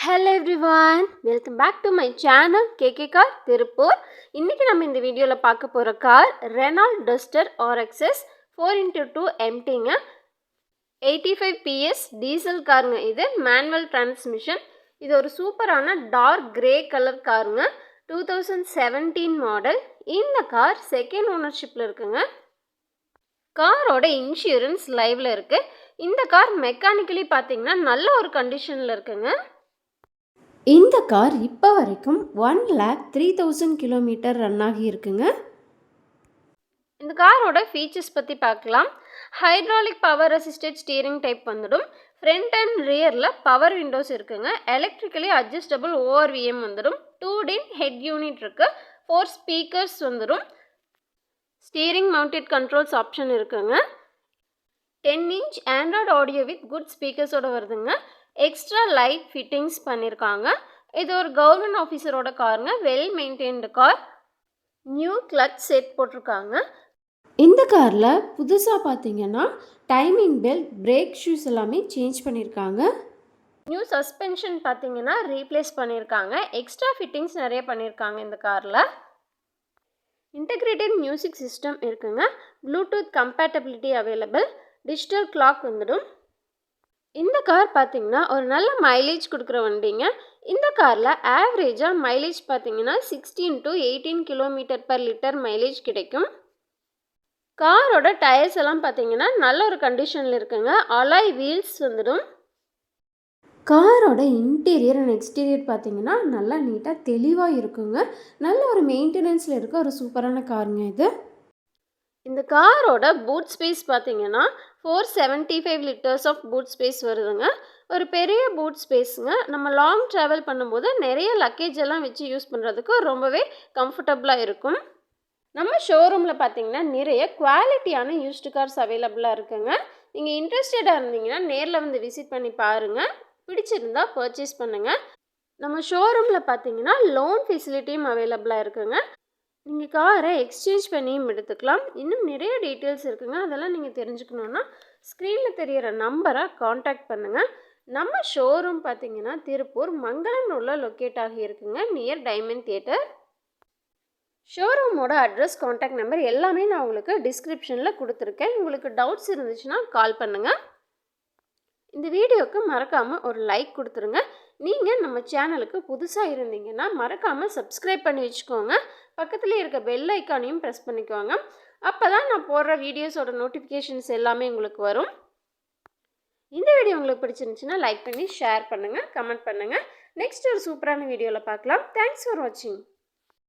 Hello everyone, welcome back to my channel KK Car Tiruppur. இன்னைக்கு நம்ம இந்த வீடியோவில் பார்க்க போகிற car Renault Duster RXS 4x2 MTங்க. 85 PS டீசல் காருங்க. இது மேனுவல் டிரான்ஸ்மிஷன். இது ஒரு சூப்பரான டார்க் கிரே கலர் காருங்க. 2017 மாடல். இந்த கார் செகண்ட் ஓனர்ஷிப்பில் இருக்குங்க. காரோட இன்சூரன்ஸ் லைவில் இருக்குது. இந்த கார் மெக்கானிக்கலி பார்த்தீங்கன்னா நல்ல ஒரு கண்டிஷனில் இருக்குங்க. இந்த கார் இப்போ வரைக்கும் 1,03,000 கிலோமீட்டர் ரன் ஆகி இருக்குங்க. இந்த காரோட ஃபீச்சர்ஸ் பற்றி பார்க்கலாம். Hydraulic power assisted steering type வந்துடும். ஃப்ரண்ட் அண்ட் ரியரில் பவர் விண்டோஸ் இருக்குங்க. எலக்ட்ரிக்கலி அட்ஜஸ்டபிள் ORVM வந்துடும். 2DIN ஹெட் யூனிட் இருக்குது. 4 ஸ்பீக்கர்ஸ் வந்துடும். ஸ்டீரிங் மவுண்டட் கண்ட்ரோல்ஸ் ஆப்ஷன் இருக்குங்க. 10 inch Android audio with good ஸ்பீக்கர்ஸோடு வருதுங்க. எக்ஸ்ட்ரா லைட் ஃபிட்டிங்ஸ் பண்ணியிருக்காங்க. இது ஒரு கவர்மெண்ட் ஆஃபீஸரோட காருங்க. Well maintained car. New clutch set போட்டிருக்காங்க. இந்த காரில் புதுசாக பார்த்தீங்கன்னா டைமிங் பெல்ட், பிரேக் ஷூஸ் எல்லாமே சேஞ்ச் பண்ணியிருக்காங்க. நியூ சஸ்பென்ஷன் பார்த்தீங்கன்னா ரீப்ளேஸ் பண்ணியிருக்காங்க. எக்ஸ்ட்ரா ஃபிட்டிங்ஸ் நிறைய பண்ணியிருக்காங்க இந்த காரில். இன்டகிரேட்டட் மியூசிக் சிஸ்டம் இருக்குங்க. Bluetooth compatibility available. Digital clock வந்துடும். இந்த கார் பார்த்தீங்கன்னா ஒரு நல்ல மைலேஜ் கொடுக்குற வண்டிங்க. இந்த காரில் ஆவரேஜாக மைலேஜ் பார்த்தீங்கன்னா 16 to 18 kilometre per litre mileage கிடைக்கும். காரோட டயர்ஸ் எல்லாம் பார்த்தீங்கன்னா நல்ல ஒரு கண்டிஷனில் இருக்குங்க. அலாய் வீல்ஸ் வந்துடும். காரோட இன்டீரியர் அண்ட் எக்ஸ்டீரியர் பார்த்தீங்கன்னா நல்லா நீட்டாக தெளிவாக இருக்குங்க. நல்ல ஒரு மெயின்டெனன்ஸில் இருக்க ஒரு சூப்பரான காருங்க இது. இந்த காரோட பூட் ஸ்பேஸ் பார்த்தீங்கன்னா 475 லிட்டர்ஸ் ஆஃப் பூட் ஸ்பேஸ் வருதுங்க. ஒரு பெரிய பூட் ஸ்பேஸுங்க. நம்ம லாங் ட்ராவல் பண்ணும்போது நிறைய லக்கேஜ் எல்லாம் வச்சு யூஸ் பண்ணுறதுக்கு ரொம்பவே கம்ஃபர்டபுளாக இருக்கும். நம்ம ஷோரூமில் பார்த்தீங்கன்னா நிறைய குவாலிட்டியான யூஸ்டு கார்ஸ் அவைலபிளாக இருக்குங்க. நீங்கள் இன்ட்ரெஸ்டடாக இருந்தீங்கன்னா நேரில் வந்து விசிட் பண்ணி பாருங்கள். பிடிச்சிருந்தால் பர்ச்சேஸ் பண்ணுங்கள். நம்ம ஷோரூமில் பார்த்தீங்கன்னா லோன் ஃபெசிலிட்டியும் அவைலபிளாக இருக்குங்க. நீங்கள் காரை எக்ஸ்சேஞ்ச் பண்ணியும் எடுத்துக்கலாம். இன்னும் நிறைய டீட்டெயில்ஸ் இருக்குங்க. அதெல்லாம் நீங்கள் தெரிஞ்சுக்கணுன்னா ஸ்க்ரீனில் தெரிகிற நம்பரை காண்டாக்ட் பண்ணுங்கள். நம்ம ஷோரூம் பார்த்தீங்கன்னா திருப்பூர் மங்களம் ரோடில் லொக்கேட் ஆகி இருக்குங்க, நியர் டைமண்ட் தியேட்டர். ஷோரூமோட அட்ரஸ், காண்டாக்ட் நம்பர் எல்லாமே நான் உங்களுக்கு டிஸ்கிரிப்ஷனில் கொடுத்துருக்கேன். உங்களுக்கு டவுட்ஸ் இருந்துச்சுன்னா கால் பண்ணுங்கள். இந்த வீடியோவுக்கு மறக்காமல் ஒரு லைக் கொடுத்துருங்க. நீங்கள் நம்ம சேனலுக்கு புதுசாக இருந்தீங்கன்னா மறக்காமல் சப்ஸ்கிரைப் பண்ணி வச்சுக்கோங்க. பக்கத்துலேயே இருக்க பெல் ஐக்கானையும் ப்ரெஸ் பண்ணிக்கோங்க. அப்போ தான் நான் போடுற வீடியோஸோட நோட்டிஃபிகேஷன்ஸ் எல்லாமே உங்களுக்கு வரும். இந்த வீடியோ உங்களுக்கு பிடிச்சிருந்துச்சுன்னா லைக் பண்ணி ஷேர் பண்ணுங்கள், கமெண்ட் பண்ணுங்கள். நெக்ஸ்ட் ஒரு சூப்பரான வீடியோவில் பார்க்கலாம். தேங்க்ஸ் ஃபார் வாட்சிங்.